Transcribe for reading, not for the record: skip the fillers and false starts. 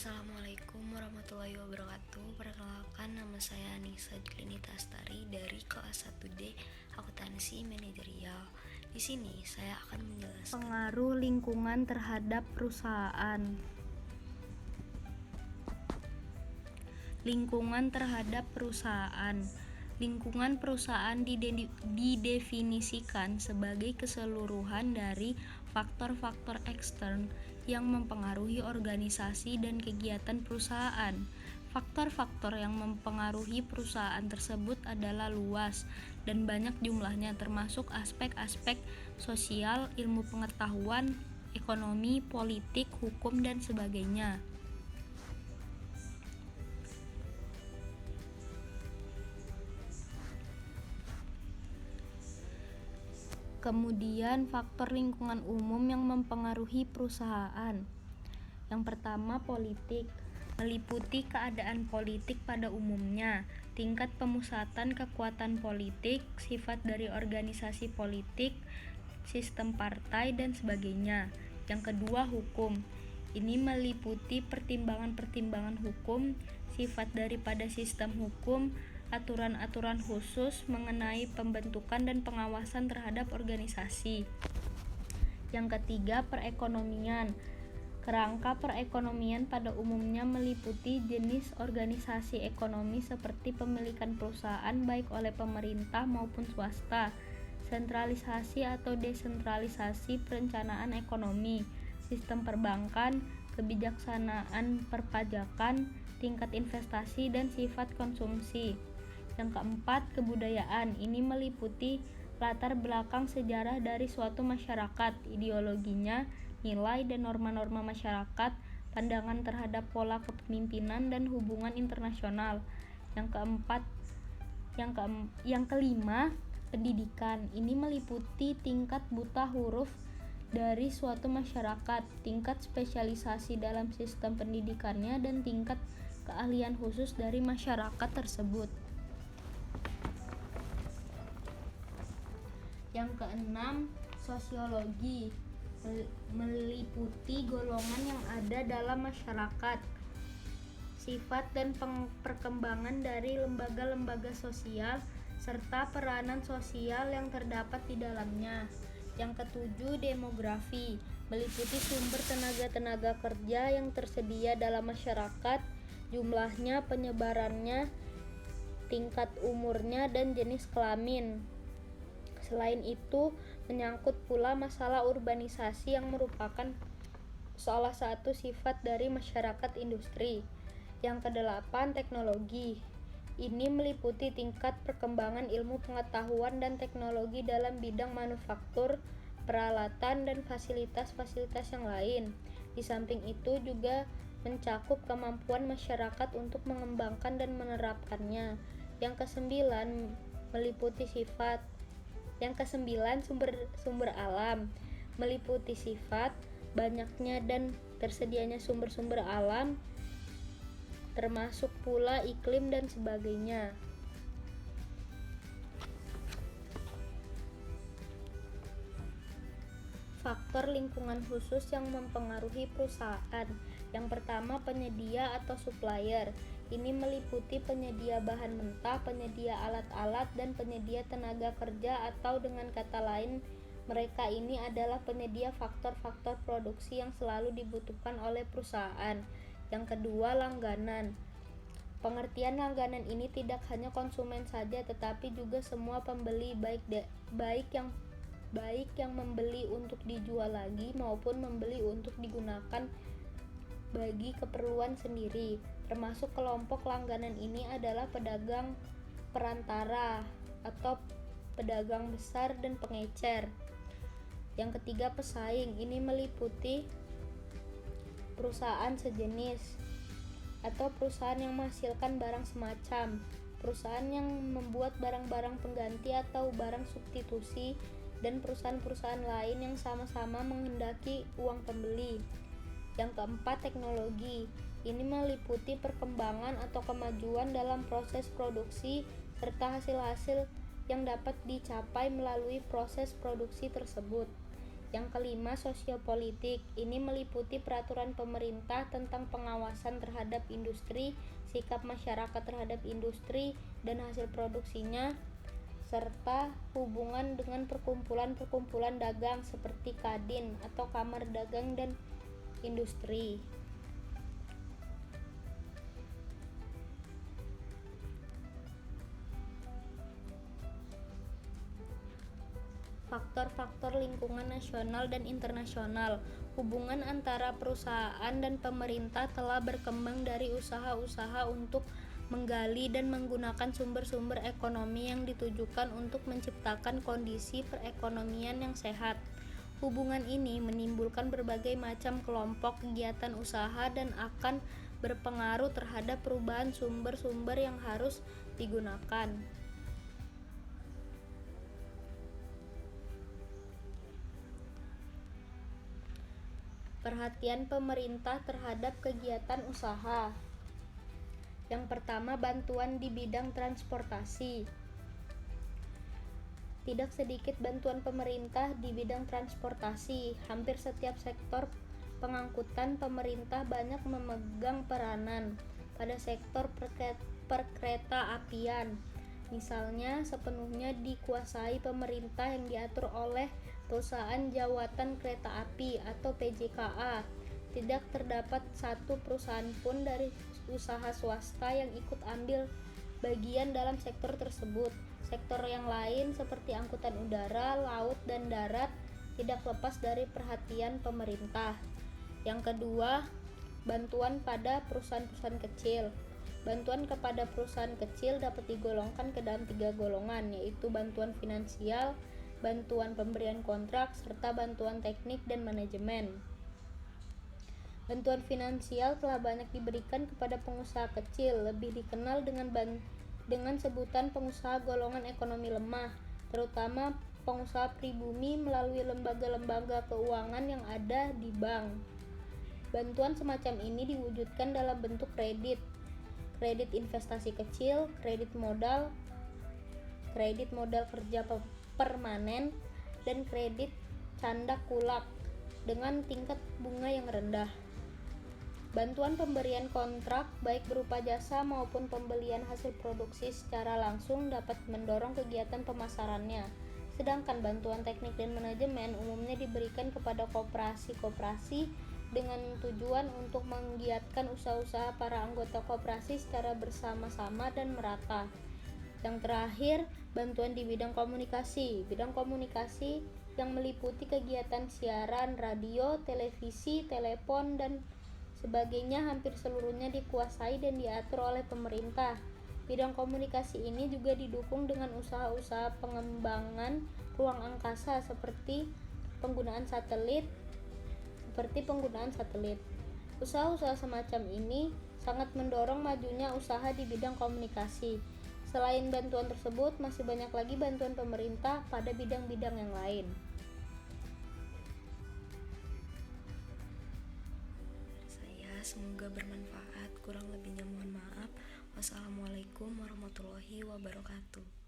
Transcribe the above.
Assalamualaikum warahmatullahi wabarakatuh. Perkenalkan, nama saya Anissa Glenita Astari dari kelas 1D Akuntansi Manajerial. Di sini saya akan menjelaskan Pengaruh lingkungan terhadap perusahaan. Lingkungan terhadap perusahaan. Lingkungan perusahaan didefinisikan sebagai keseluruhan dari faktor-faktor ekstern yang mempengaruhi organisasi dan kegiatan perusahaan. Faktor-faktor yang mempengaruhi perusahaan tersebut adalah luas dan banyak jumlahnya, termasuk aspek-aspek sosial, ilmu pengetahuan, ekonomi, politik, hukum, dan sebagainya. Kemudian faktor lingkungan umum yang mempengaruhi perusahaan. Yang pertama, politik. Meliputi keadaan politik pada umumnya, tingkat pemusatan kekuatan politik, sifat dari organisasi politik, sistem partai, dan sebagainya. Yang kedua, hukum. Ini meliputi pertimbangan-pertimbangan hukum, sifat daripada sistem hukum, aturan-aturan khusus mengenai pembentukan dan pengawasan terhadap organisasi. Yang ketiga, perekonomian. Kerangka perekonomian pada umumnya meliputi jenis organisasi ekonomi seperti pemilikan perusahaan baik oleh pemerintah maupun swasta, sentralisasi atau desentralisasi perencanaan ekonomi, sistem perbankan, kebijaksanaan perpajakan, tingkat investasi, dan sifat konsumsi. Yang keempat, kebudayaan. Ini meliputi latar belakang sejarah dari suatu masyarakat, ideologinya, nilai dan norma-norma masyarakat, pandangan terhadap pola kepemimpinan dan hubungan internasional. Yang kelima, pendidikan. Ini meliputi tingkat buta huruf dari suatu masyarakat, tingkat spesialisasi dalam sistem pendidikannya, dan tingkat keahlian khusus dari masyarakat tersebut. Yang keenam, sosiologi. Meliputi golongan yang ada dalam masyarakat, sifat dan perkembangan dari lembaga-lembaga sosial, serta peranan sosial yang terdapat di dalamnya. Yang ketujuh, demografi. Meliputi sumber tenaga kerja yang tersedia dalam masyarakat, jumlahnya, penyebarannya, tingkat umurnya, dan jenis kelamin. Selain itu, menyangkut pula masalah urbanisasi yang merupakan salah satu sifat dari masyarakat industri. Yang kedelapan, teknologi. Ini meliputi tingkat perkembangan ilmu pengetahuan dan teknologi dalam bidang manufaktur, peralatan, dan fasilitas-fasilitas yang lain. Di samping itu juga mencakup kemampuan masyarakat untuk mengembangkan dan menerapkannya. Yang kesembilan, meliputi sifat. Yang kesembilan, sumber alam. Meliputi sifat, banyaknya dan tersedianya sumber-sumber alam, termasuk pula iklim dan sebagainya. Faktor lingkungan khusus yang mempengaruhi perusahaan. Yang pertama, penyedia atau supplier. Ini meliputi penyedia bahan mentah, penyedia alat-alat, dan penyedia tenaga kerja, atau dengan kata lain, mereka ini adalah penyedia faktor-faktor produksi yang selalu dibutuhkan oleh perusahaan. Yang kedua, langganan. Pengertian langganan ini tidak hanya konsumen saja, tetapi juga semua pembeli, baik yang membeli untuk dijual lagi maupun membeli untuk digunakan bagi keperluan sendiri. Termasuk kelompok langganan ini adalah pedagang perantara atau pedagang besar dan pengecer. Yang ketiga, pesaing. Ini meliputi perusahaan sejenis atau perusahaan yang menghasilkan barang semacam, perusahaan yang membuat barang-barang pengganti atau barang substitusi, dan perusahaan-perusahaan lain yang sama-sama menghendaki uang pembeli. Yang keempat, teknologi. Ini meliputi perkembangan atau kemajuan dalam proses produksi serta hasil-hasil yang dapat dicapai melalui proses produksi tersebut. Yang kelima, sosiopolitik. Ini meliputi peraturan pemerintah tentang pengawasan terhadap industri, sikap masyarakat terhadap industri dan hasil produksinya, serta hubungan dengan perkumpulan-perkumpulan dagang seperti Kadin atau Kamar Dagang dan Industri. Faktor-faktor lingkungan nasional dan internasional. Hubungan antara perusahaan dan pemerintah telah berkembang dari usaha-usaha untuk menggali dan menggunakan sumber-sumber ekonomi yang ditujukan untuk menciptakan kondisi perekonomian yang sehat. Hubungan ini menimbulkan berbagai macam kelompok kegiatan usaha dan akan berpengaruh terhadap perubahan sumber-sumber yang harus digunakan. Perhatian pemerintah terhadap kegiatan usaha. Yang pertama, bantuan di bidang transportasi. Tidak sedikit bantuan pemerintah di bidang transportasi. Hampir setiap sektor pengangkutan pemerintah banyak memegang peranan. Pada sektor perkereta apian, misalnya, sepenuhnya dikuasai pemerintah yang diatur oleh Perusahaan Jawatan Kereta Api atau PJKA. Tidak terdapat satu perusahaan pun dari usaha swasta yang ikut ambil bagian dalam sektor tersebut. Sektor yang lain seperti angkutan udara, laut, dan darat tidak lepas dari perhatian pemerintah. Yang kedua, bantuan pada perusahaan-perusahaan kecil. Bantuan kepada perusahaan kecil dapat digolongkan ke dalam 3 golongan, yaitu bantuan finansial, bantuan pemberian kontrak, serta bantuan teknik dan manajemen. Bantuan finansial telah banyak diberikan kepada pengusaha kecil, lebih dikenal dengan sebutan pengusaha golongan ekonomi lemah, terutama pengusaha pribumi melalui lembaga-lembaga keuangan yang ada di bank. Bantuan semacam ini diwujudkan dalam bentuk kredit investasi kecil, kredit modal kerja permanen, dan kredit canda kulak dengan tingkat bunga yang rendah. Bantuan pemberian kontrak baik berupa jasa maupun pembelian hasil produksi secara langsung dapat mendorong kegiatan pemasarannya. Sedangkan bantuan teknik dan manajemen umumnya diberikan kepada koperasi-koperasi dengan tujuan untuk menggiatkan usaha-usaha para anggota koperasi secara bersama-sama dan merata. Yang terakhir, bantuan di bidang komunikasi. Bidang komunikasi yang meliputi kegiatan siaran, radio, televisi, telepon, dan sebagainya hampir seluruhnya dikuasai dan diatur oleh pemerintah. Bidang komunikasi ini juga didukung dengan usaha-usaha pengembangan ruang angkasa seperti penggunaan satelit. Usaha-usaha semacam ini sangat mendorong majunya usaha di bidang komunikasi. Selain bantuan tersebut, masih banyak lagi bantuan pemerintah pada bidang-bidang yang lain. Semoga bermanfaat. Kurang lebihnya mohon maaf. Wassalamualaikum warahmatullahi wabarakatuh.